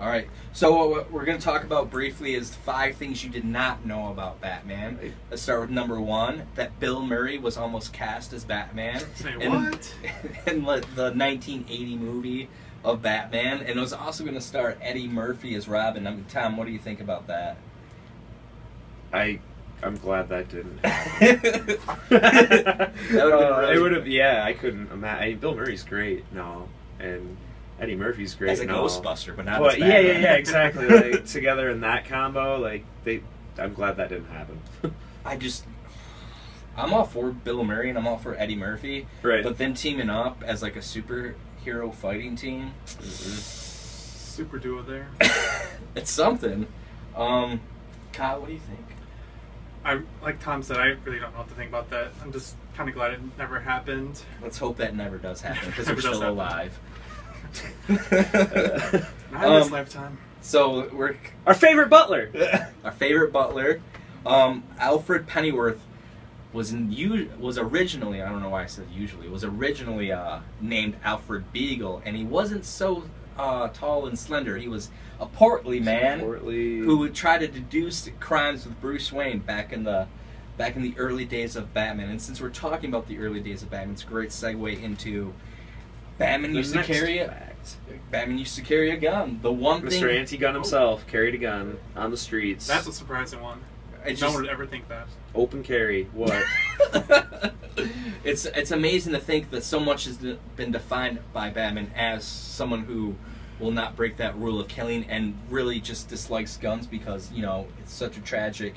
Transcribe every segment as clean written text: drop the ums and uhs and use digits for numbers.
All right. So what we're going to talk about briefly is 5 things you did not know about Batman. Right. Let's start with number 1, that Bill Murray was almost cast as Batman. Say in, what? In the 1980 movie of Batman. And it was also going to star Eddie Murphy as Robin. I mean, Tom, what do you think about that? I'm glad that didn't happen. That would have been really... It would have, yeah, I couldn't imagine. Bill Murray's great, no. And Eddie Murphy's great, as a no. Ghostbuster, but not But as Batman. yeah, exactly. Like, together in that combo, like, I'm glad that didn't happen. I'm all for Bill Murray and I'm all for Eddie Murphy. Right. But then teaming up as like a superhero fighting team, Super duo there. it's something. Kyle, what do you think? Like Tom said, I really don't know what to think about that. I'm just kind of glad it never happened. Let's hope that never does happen because Never we're does still happen. alive. Not in this lifetime. So we're Our favorite butler! our favorite butler, Alfred Pennyworth, was originally, I don't know why I said usually, was originally named Alfred Beagle, and he wasn't so tall and slender. He was a portly man who would try to deduce crimes with Bruce Wayne back in the early days of Batman. And since we're talking about the early days of Batman, it's a great segue into Batman used to carry a gun. The one thing Mr. Anti-Gun himself carried a gun on the streets. That's a surprising one. No one would ever think that. Open carry. What? It's amazing to think that so much has been defined by Batman as someone who will not break that rule of killing and really just dislikes guns because, you know, it's such a tragic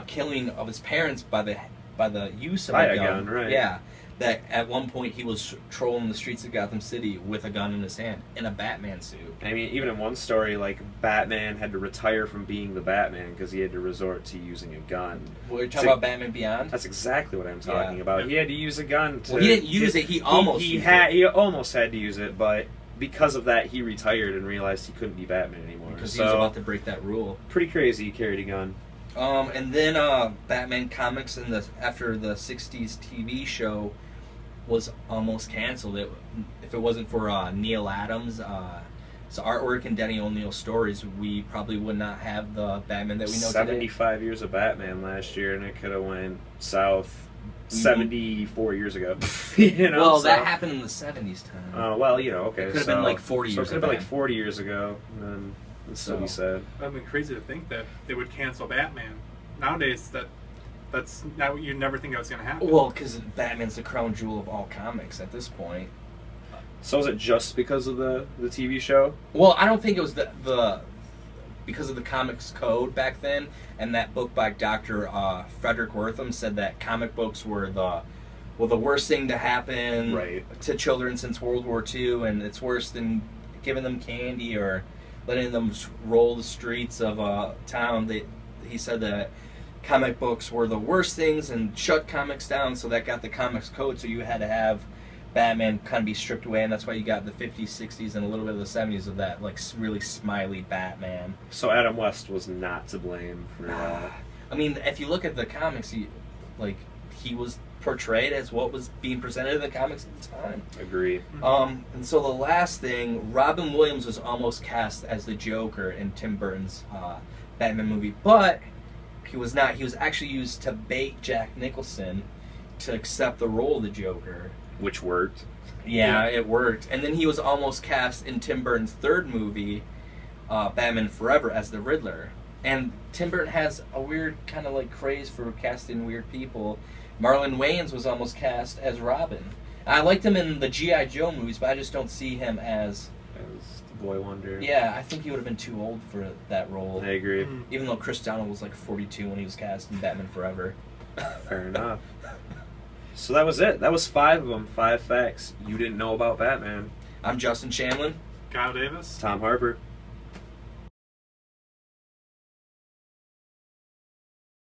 killing of his parents by the use of a gun. Right. Yeah. That at one point he was trolling the streets of Gotham City with a gun in his hand in a Batman suit. I mean, even in one story, like, Batman had to retire from being the Batman because he had to resort to using a gun. Well, you're talking about Batman Beyond? That's exactly what I'm talking about. He had to use a gun to... Well, he didn't use it, he almost used it. He almost had to use it, but because of that, he retired and realized he couldn't be Batman anymore. Because he was about to break that rule. Pretty crazy he carried a gun. And then Batman comics after the 60s TV show was almost canceled. If it wasn't for Neil Adams' artwork and Denny O'Neil's stories, we probably would not have the Batman that we know 75 today. years of Batman last year, and it could have went south 74 years ago. You know, well, that happened in the 70s time. Oh, well, you know, okay. It could have been like 40 years ago. So it could have been like 40 years ago, and then it's still be sad. I mean, crazy to think that they would cancel Batman. Nowadays, that's now you never think that was going to happen. Well, because Batman's the crown jewel of all comics at this point. So is it just because of the TV show? Well, I don't think it was because of the comics code back then, and that book by Dr. Frederick Wertham said that comic books were the worst thing to happen to children since World War II, and it's worse than giving them candy or letting them roll the streets of town. He said that comic books were the worst things and shut comics down, so that got the comics code, so you had to have Batman kind of be stripped away, and that's why you got the 50s, 60s, and a little bit of the 70s of that like really smiley Batman. So Adam West was not to blame for that. I mean, if you look at the comics, he was portrayed as what was being presented in the comics at the time. Agree. And so the last thing, Robin Williams was almost cast as the Joker in Tim Burton's Batman movie, but he was not. He was actually used to bait Jack Nicholson to accept the role of the Joker. Which worked. Yeah, it worked. And then he was almost cast in Tim Burton's third movie, Batman Forever, as the Riddler. And Tim Burton has a weird kind of like craze for casting weird people. Marlon Wayans was almost cast as Robin. I liked him in the G.I. Joe movies, but I just don't see him as the Boy Wonder. Yeah, I think he would have been too old for that role. I agree. Even though Chris Donald was like 42 when he was cast in Batman Forever. Fair enough. So that was it. That was 5 of them. 5 facts you didn't know about Batman. I'm Justin Shanlin. Kyle Davis. Tom Harper.